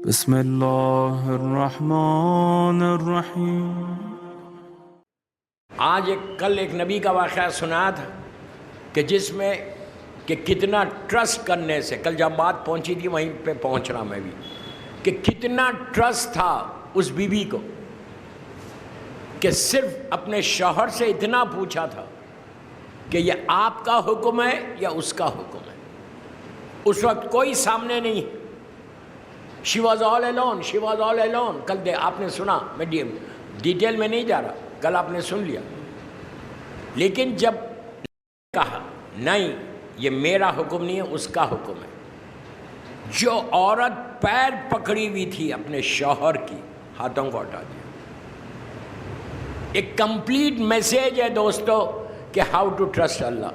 بسم اللہ الرحمن الرحیم۔ آج کل ایک نبی کا واقعہ سنا تھا کہ جس میں کہ کتنا ٹرسٹ کرنے سے، کل جب بات پہنچی تھی وہیں پہ پہنچ رہا میں بھی، کہ کتنا ٹرسٹ تھا اس بیوی کو کہ صرف اپنے شوہر سے اتنا پوچھا تھا کہ یہ آپ کا حکم ہے یا اس کا حکم ہے۔ اس وقت کوئی سامنے نہیں، she was all alone۔ کل آپ نے سنا، میں ڈیٹیل میں نہیں جا رہا، کل آپ نے سن لیا۔ لیکن جب کہا نہیں یہ میرا حکم نہیں ہے، اس کا حکم ہے، جو عورت پیر پکڑی ہوئی تھی اپنے شوہر کی، ہاتھوں کو ہٹا دیا۔ ایک کمپلیٹ میسیج ہے دوستو کہ ہاؤ ٹو ٹرسٹ اللہ۔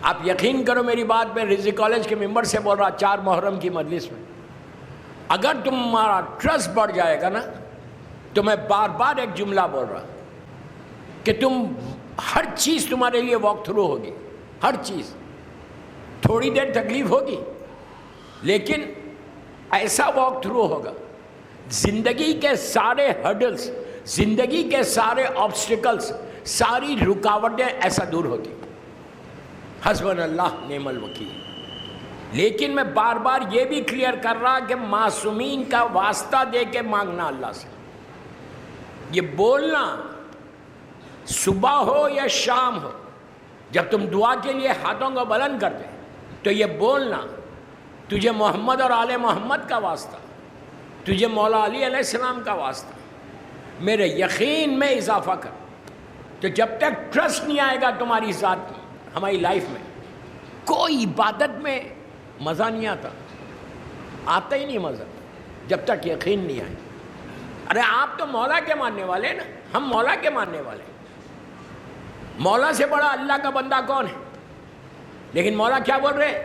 آپ یقین کرو میری بات، میں رضی کالج کے ممبر سے بول رہا 4 محرم کی مجلس میں، اگر تمہارا ٹرسٹ بڑھ جائے گا نا، تو میں بار بار ایک جملہ بول رہا کہ تم ہر چیز تمہارے لیے واک تھرو ہوگی، ہر چیز، تھوڑی دیر تکلیف ہوگی لیکن ایسا واک تھرو ہوگا، زندگی کے سارے ہرڈلز، زندگی کے سارے آبسٹیکلز، ساری رکاوٹیں ایسا دور ہوتی۔ حسبنا اللہ نعم الوکیل۔ لیکن میں بار بار یہ بھی کلیئر کر رہا کہ معصومین کا واسطہ دے کے مانگنا اللہ سے، یہ بولنا صبح ہو یا شام ہو، جب تم دعا کے لیے ہاتھوں کو بلند کرتے تو یہ بولنا تجھے محمد اور آل محمد کا واسطہ، تجھے مولا علی علیہ السلام کا واسطہ، میرے یقین میں اضافہ کر۔ تو جب تک ٹرسٹ نہیں آئے گا تمہاری ذات میں، ہماری لائف میں، کوئی عبادت میں مزہ نہیں آتا ہی نہیں مزہ، جب تک یقین نہیں آئے۔ ارے آپ تو مولا کے ماننے والے ہیں نا، ہم مولا کے ماننے والے ہیں۔ مولا سے بڑا اللہ کا بندہ کون ہے؟ لیکن مولا کیا بول رہے ہیں؟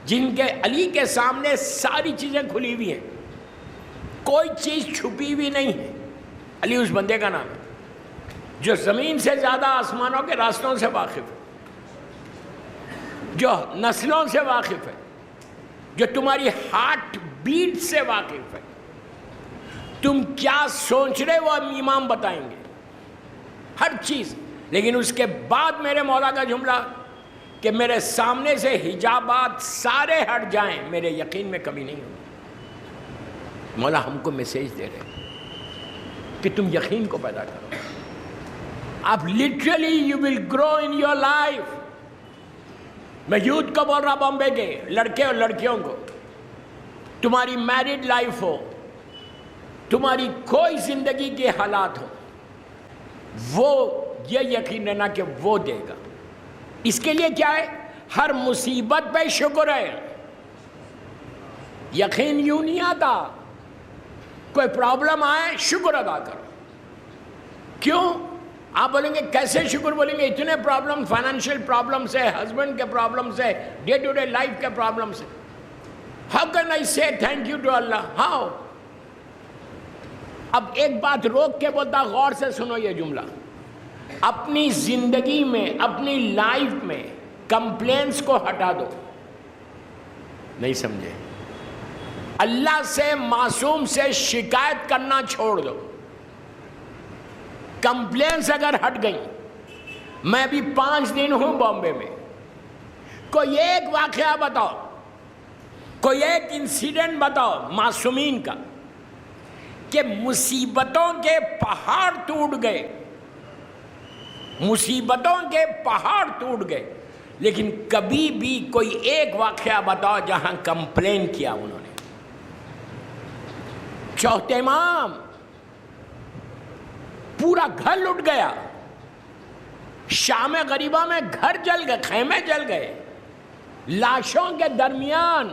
جن کے علی کے سامنے ساری چیزیں کھلی ہوئی ہیں، کوئی چیز چھپی ہوئی نہیں ہے، علی اس بندے کا نام ہے جو زمین سے زیادہ آسمانوں کے راستوں سے واقف ہے، جو نسلوں سے واقف ہے، جو تمہاری ہارٹ بیٹ سے واقف ہے۔ تم کیا سوچ رہے وہ امام بتائیں گے ہر چیز۔ لیکن اس کے بعد میرے مولا کا جملہ کہ میرے سامنے سے حجابات سارے ہٹ جائیں، میرے یقین میں کمی نہیں ہوگی۔ مولا ہم کو میسیج دے رہے ہیں کہ تم یقین کو پیدا کرو۔ آپ literally you will grow in your life. میں یوتھ کو بول رہا، بامبے کے لڑکے اور لڑکیوں کو، تمہاری میرڈ لائف ہو، تمہاری کوئی زندگی کے حالات ہو، وہ یہ یقین رہنا کہ وہ دے گا۔ اس کے لیے کیا ہے؟ ہر مصیبت پہ شکر ہے۔ یقین یوں نہیں آتا، کوئی پرابلم آئے شکر ادا کرو۔ کیوں؟ آپ بولیں گے کیسے شکر؟ بولیں گے اتنے پرابلم، فائنینشیل پرابلم سے، ہسبینڈ کے پرابلم سے، ڈے ٹو ڈے لائف کے پرابلم سے، how can I say thank you to اللہ؟ ہاؤ؟ اب ایک بات روک کے بولتا، غور سے سنو یہ جملہ۔ اپنی زندگی میں، اپنی لائف میں کمپلینس کو ہٹا دو۔ نہیں سمجھے؟ اللہ سے، معصوم سے شکایت کرنا چھوڑ دو۔ کمپلینس اگر ہٹ گئی، میں ابھی 5 دن ہوں بامبے میں، کوئی ایک واقعہ بتاؤ، کوئی ایک انسیڈنٹ بتاؤ معصومین کا کہ مصیبتوں کے پہاڑ ٹوٹ گئے، مصیبتوں کے پہاڑ ٹوٹ گئے، لیکن کبھی بھی کوئی ایک واقعہ بتاؤ جہاں کمپلین کیا انہوں نے۔ چوتھے امام، پورا گھر لٹ گیا، شام غریبہ میں گھر جل گئے، خیمے جل گئے، لاشوں کے درمیان،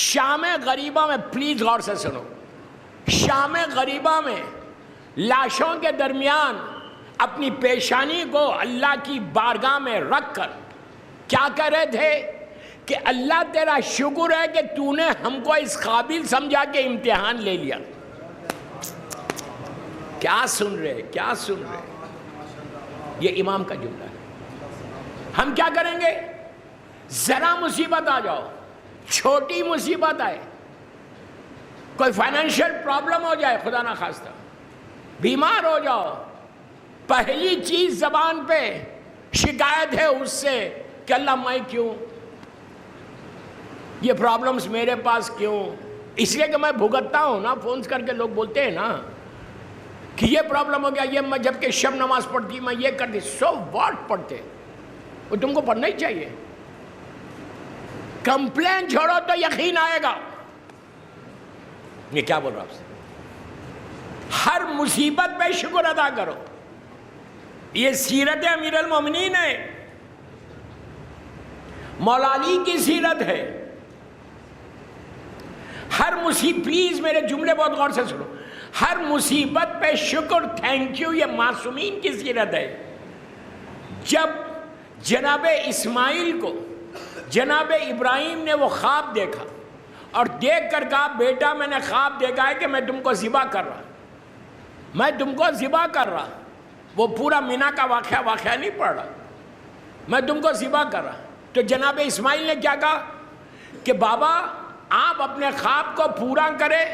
شام غریبہ میں، پلیز غور سے سنو، شام غریبہ میں لاشوں کے درمیان اپنی پیشانی کو اللہ کی بارگاہ میں رکھ کر کیا کہہ رہے تھے کہ اللہ تیرا شکر ہے کہ تو نے ہم کو اس قابل سمجھا کہ امتحان لے لیا۔ کیا سن رہے، کیا سن رہے؟ یہ امام کا جملہ ہے۔ ہم کیا کریں گے؟ ذرا مصیبت آ جاؤ، چھوٹی مصیبت آئے، کوئی فائنینشیل پرابلم ہو جائے، خدا نہ خواستہ بیمار ہو جاؤ، پہلی چیز زبان پہ شکایت ہے اس سے کہ اللہ میں کیوں، یہ پرابلمز میرے پاس کیوں؟ اس لیے کہ میں بھگتتا ہوں نا، فونز کر کے لوگ بولتے ہیں نا کہ یہ پرابلم ہو گیا، یہ میں جب کہ شب نماز پڑھتی میں یہ کرتی، سو واٹ پڑھتے، وہ تم کو پڑھنا ہی چاہیے۔ کمپلین چھوڑو تو یقین آئے گا۔ یہ کیا بول رہا آپ سے؟ ہر مصیبت پہ شکر ادا کرو، یہ سیرت امیر المومنین ہے، مولا علی کی سیرت ہے۔ ہر مصیبت، پلیز میرے جملے بہت غور سے سنو، ہر مصیبت پہ شکر، تھینک یو، یہ معصومین کی سیرت ہے۔ جب جناب اسماعیل کو جناب ابراہیم نے وہ خواب دیکھا اور دیکھ کر کہا بیٹا میں نے خواب دیکھا ہے کہ میں تم کو ذبح کر رہا، میں تم کو ذبح کر رہا، وہ پورا مینا کا واقعہ نہیں پڑھ رہا، میں تم کو ذبح کر رہا، تو جناب اسماعیل نے کیا کہا کہ بابا آپ اپنے خواب کو پورا کریں،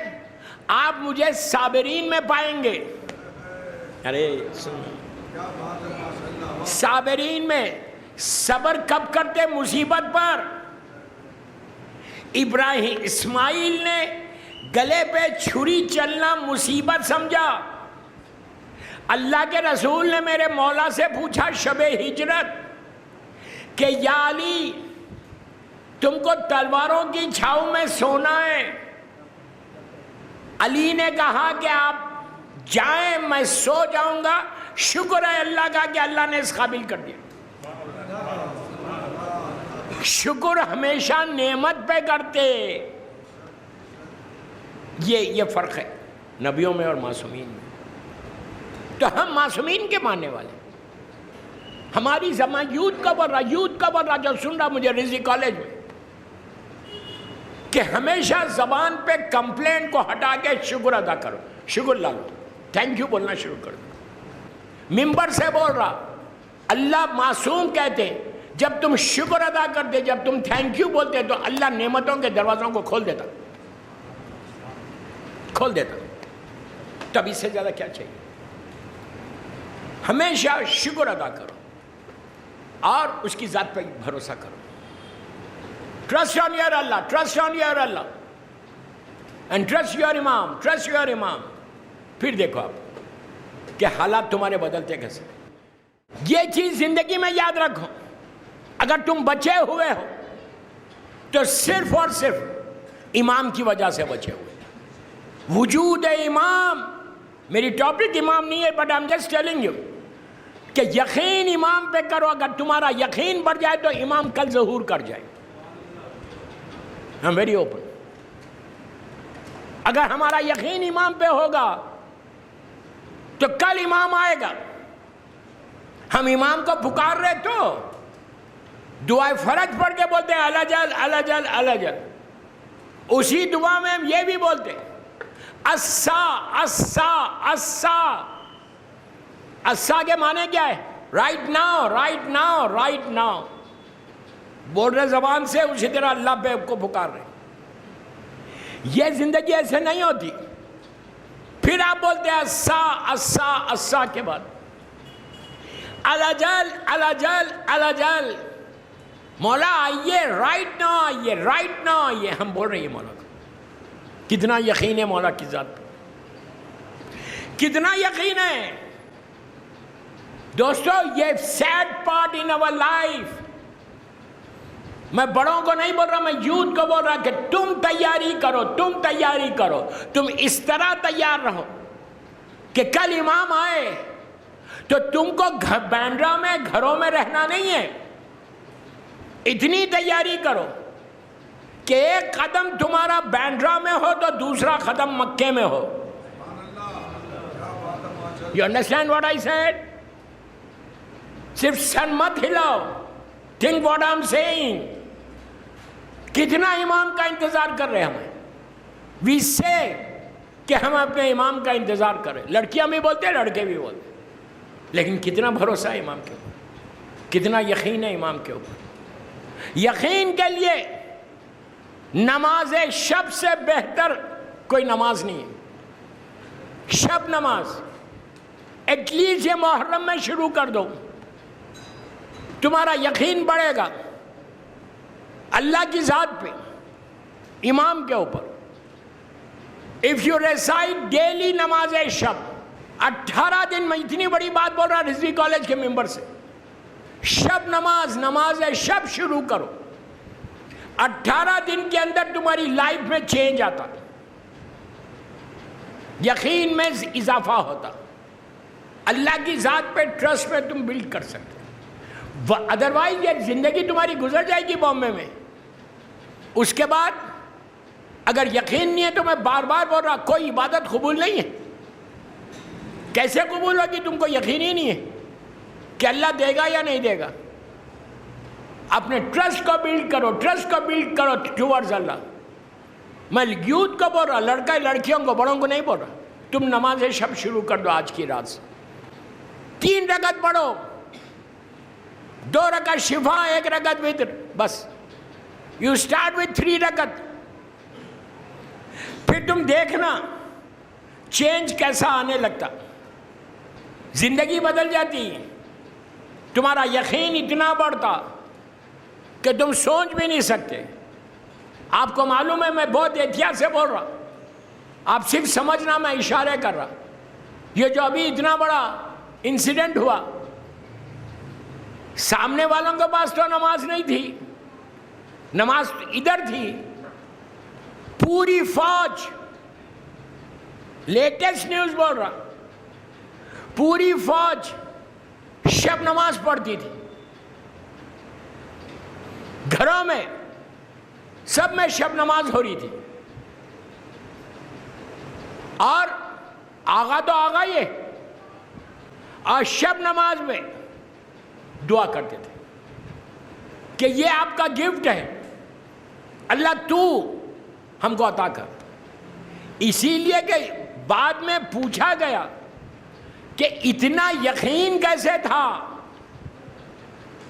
آپ مجھے صابرین میں پائیں گے۔ ارے صابرین میں صبر کب کرتے؟ مصیبت پر۔ اسماعیل نے گلے پہ چھری چلنا مصیبت سمجھا۔ اللہ کے رسول نے میرے مولا سے پوچھا شب ہجرت کہ یا علی تم کو تلواروں کی چھاؤں میں سونا ہے؟ علی نے کہا کہ آپ جائیں، میں سو جاؤں گا، شکر ہے اللہ کا کہ اللہ نے اس قابل کر دیا۔ شکر ہمیشہ نعمت پہ کرتے، یہ فرق ہے نبیوں میں اور معصومین میں۔ تو ہم معصومین کے ماننے والے، ہماری زبان یوتھ کا بڑھ رہا جو سن رہا مجھے رضی کالج میں، کہ ہمیشہ زبان پہ کمپلین کو ہٹا کے شکر ادا کرو، شکر لالو، تھینک یو بولنا شروع کر دو۔ ممبر سے بول رہا، اللہ معصوم کہتے جب تم شکر ادا کرتے، جب تم تھینک یو بولتے تو اللہ نعمتوں کے دروازوں کو کھول دیتا، تب اس سے زیادہ کیا چاہیے؟ ہمیشہ شکر ادا کرو اور اس کی ذات پہ بھروسہ کرو۔ Trust on your Allah, trust on your Allah and trust your امام، ٹرسٹ یور امام۔ پھر دیکھو آپ کہ حالات تمہارے بدلتے کیسے۔ یہ چیز زندگی میں یاد رکھو، اگر تم بچے ہوئے ہو تو صرف اور صرف امام کی وجہ سے بچے ہوئے۔ وجود امام، میری ٹاپک امام نہیں ہے، but I am just telling you کہ یقین امام پہ کرو۔ اگر تمہارا یقین بڑھ جائے تو امام کل ظہور کر جائے۔ I'm very open۔ اگر ہمارا یقین امام پہ ہوگا تو کل امام آئے گا۔ ہم امام کو پکار رہے تو دعائے فرج پڑھ کے بولتے ہیں الجل الجل الجل، اسی دعا میں ہم یہ بھی بولتے ہیں اسا اسا اسا۔ اسا کے معنی کیا ہے؟ Right now, right now, right now بول رہے زبان سے، اسی طرح اللہ پہ کو پکار رہے۔ یہ زندگی ایسے نہیں ہوتی۔ پھر آپ بولتے ہیں اسا اسا اسا کے بعد الجل الجل الجل، مولا آئیے، رائٹ ناؤ آئیے، رائٹ ناؤ آئیے۔ ہم بول رہے ہیں مولا کو کتنا یقین ہے، مولا کی ذات پہ کتنا یقین ہے۔ دوستو یہ sad part in our life, میں بڑوں کو نہیں بول رہا، میں یوتھ کو بول رہا کہ تم تیاری کرو، تم تیاری کرو، تم اس طرح تیار رہو کہ کل امام آئے تو تم کو بینڈرا میں گھروں میں رہنا نہیں ہے۔ اتنی تیاری کرو کہ ایک قدم تمہارا بینڈرا میں ہو تو دوسرا قدم مکے میں ہو۔ You understand what I said؟ صرف سن مت ہلاؤ، think what I'm saying۔ کتنا امام کا انتظار کر رہے ہمیں، we say کہ ہم اپنے امام کا انتظار کریں۔ لڑکیاں بھی بولتے ہیں، لڑکے بھی بولتے ہیں، لیکن کتنا بھروسہ ہے امام کے اوپر، کتنا یقین ہے امام کے اوپر۔ یقین کے لیے نماز شب سے بہتر کوئی نماز نہیں ہے، شب نماز ایٹ لیسٹ یہ محرم میں شروع کر دو، تمہارا یقین بڑھے گا اللہ کی ذات پہ، امام کے اوپر. اف یو ریسائٹ ڈیلی نماز شب، 18 دن میں اتنی بڑی بات بول رہا رضوی کالج کے ممبر سے، شب نماز شب شروع کرو، 18 دن کے اندر تمہاری لائف میں چینج آتا، یقین میں اضافہ ہوتا، اللہ کی ذات پہ ٹرسٹ پہ تم بلڈ کر سکتے. ادروائز یہ زندگی تمہاری گزر جائے گی بامبے میں. اس کے بعد اگر یقین نہیں ہے تو میں بار بار بول رہا کوئی عبادت قبول نہیں ہے. کیسے قبول ہوگی؟ تم کو یقین ہی نہیں ہے کہ اللہ دے گا یا نہیں دے گا. اپنے ٹرسٹ کو بلڈ کرو ٹوورڈز اللہ. میں یوتھ کو بول رہا، لڑکیوں کو، بڑوں کو نہیں بول رہا. تم نماز شب شروع کر دو آج کی رات سے، 3 رکعت پڑھو، 2 رکعت شفا، 1 رکعت وتر، بس. یو اسٹارٹ وتھ 3 رکعت. پھر تم دیکھنا چینج کیسا آنے لگتا، زندگی بدل جاتی، تمہارا یقین اتنا بڑھتا کہ تم سوچ بھی نہیں سکتے. آپ کو معلوم ہے میں بہت احتیاط سے بول رہا، آپ صرف سمجھنا میں اشارے کر رہا. یہ جو ابھی اتنا بڑا انسیڈنٹ ہوا، سامنے والوں کے پاس تو نماز نہیں تھی، نماز ادھر تھی. پوری فوج، لیٹسٹ نیوز بول رہا، پوری فوج شب نماز پڑھتی تھی. گھروں میں سب میں شب نماز ہو رہی تھی. اور آغا تو آغا ہی ہے، اور شب نماز میں دعا کرتے تھے کہ یہ آپ کا گفٹ ہے، اللہ تو ہم کو عطا کر. اسی لیے کہ بعد میں پوچھا گیا کہ اتنا یقین کیسے تھا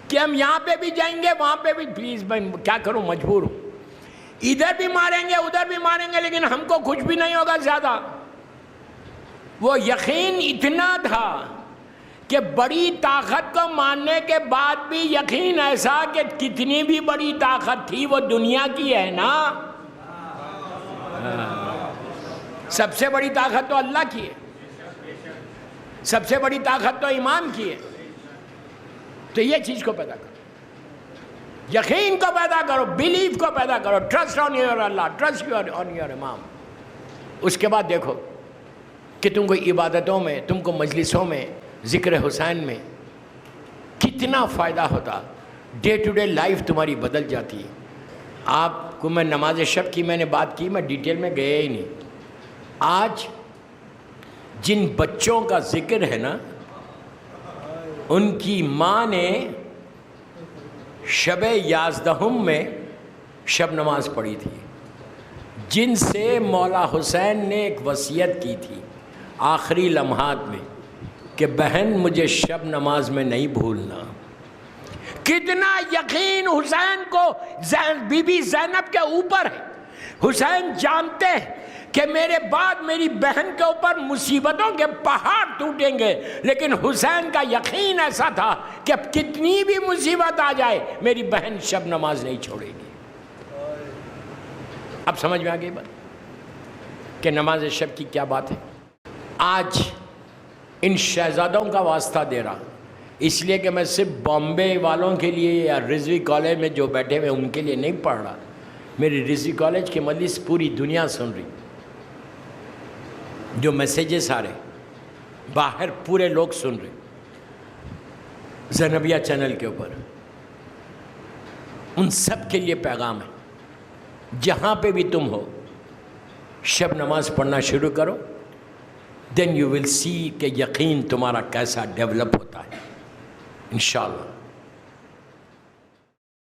کہ ہم یہاں پہ بھی جائیں گے وہاں پہ بھی، پلیز میں کیا کروں، مجبور ہوں، ادھر بھی ماریں گے ادھر بھی ماریں گے لیکن ہم کو کچھ بھی نہیں ہوگا زیادہ. وہ یقین اتنا تھا کہ بڑی طاقت کو ماننے کے بعد بھی یقین ایسا کہ کتنی بھی بڑی طاقت تھی وہ دنیا کی ہے نا. سب سے بڑی طاقت تو اللہ کی ہے، سب سے بڑی طاقت تو ایمان کی ہے. تو یہ چیز کو پیدا کرو، یقین کو پیدا کرو، بلیف کو پیدا کرو، trust on your Allah, trust on your امام. اس کے بعد دیکھو کہ تم کو عبادتوں میں، تم کو مجلسوں میں، ذکر حسین میں کتنا فائدہ ہوتا. ڈے ٹو ڈے لائف تمہاری بدل جاتی. آپ کو میں نماز شب کی میں نے بات کی، میں ڈیٹیل میں گیا ہی نہیں. آج جن بچوں کا ذکر ہے نا، ان کی ماں نے شب 11 میں شب نماز پڑھی تھی، جن سے مولا حسین نے ایک وصیت کی تھی آخری لمحات میں کہ بہن مجھے شب نماز میں نہیں بھولنا. کتنا یقین حسین کو بی بی زینب کے اوپر ہے. حسین جانتے ہیں کہ میرے بعد میری بہن کے اوپر مصیبتوں کے پہاڑ ٹوٹیں گے، لیکن حسین کا یقین ایسا تھا کہ اب کتنی بھی مصیبت آ جائے میری بہن شب نماز نہیں چھوڑے گی. اب سمجھ میں آ گئی بات کہ نماز شب کی کیا بات ہے. آج ان شہزادوں کا واسطہ دے رہا، اس لیے کہ میں صرف بامبے والوں کے لیے یا رضوی کالج میں جو بیٹھے ہوئے ان کے لیے نہیں پڑھ رہا. میری رضوی کالج کی مجلس پوری دنیا سن رہی، جو میسیجز آ رہے باہر پورے لوگ سن رہے زینبیہ چینل کے اوپر. ان سب کے لیے پیغام ہے، جہاں پہ بھی تم ہو شب نماز پڑھنا شروع کرو. دین یو ول سی کہ یقین تمہارا کیسا ڈیولپ ہوتا ہے انشاءاللہ.